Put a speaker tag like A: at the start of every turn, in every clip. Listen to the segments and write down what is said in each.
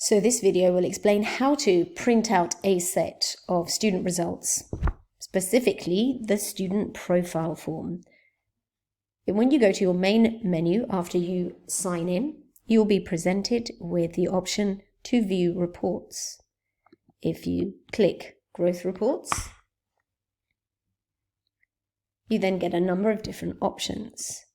A: So this video will explain how to print out a set of student results, specifically the student profile form. And when you go to your main menu after you sign in, you'll be presented with the option to view reports. If you click Growth Reports, you then get a number of different options.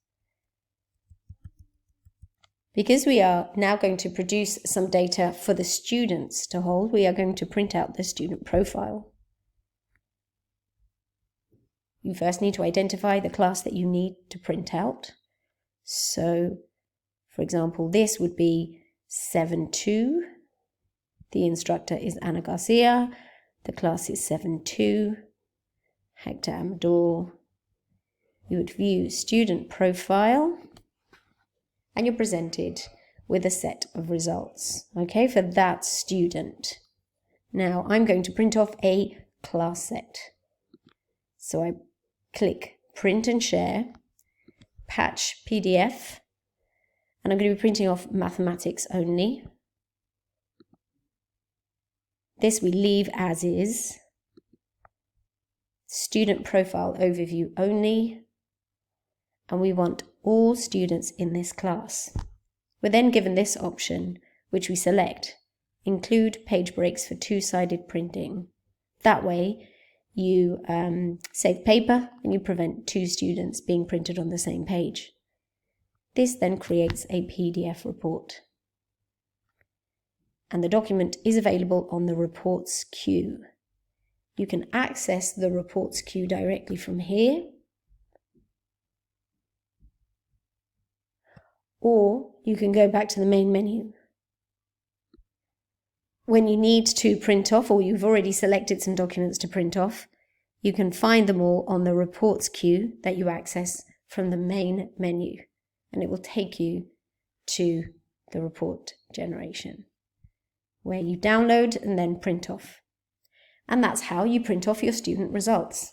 A: Because we are now going to produce some data for the students to hold, we are going to print out the student profile. You first need to identify the class that you need to print out. So, for example, this would be 7-2. The instructor is Ana Garcia. The class is 7-2. Hector Amador. You would view student profile, and you're presented with a set of results, okay, for that student. Now, I'm going to print off a class set. So I click Print and Share, Patch PDF, and I'm going to be printing off mathematics only. This we leave as is. Student profile overview only. And we want all students in this class. We're then given this option, which we select, include page breaks for two-sided printing. That way, you save paper and you prevent two students being printed on the same page. This then creates a PDF report. And the document is available on the reports queue. You can access the reports queue directly from here, or you can go back to the main menu. When you need to print off, or you've already selected some documents to print off, you can find them all on the reports queue that you access from the main menu, and it will take you to the report generation, where you download and then print off. And that's how you print off your student results.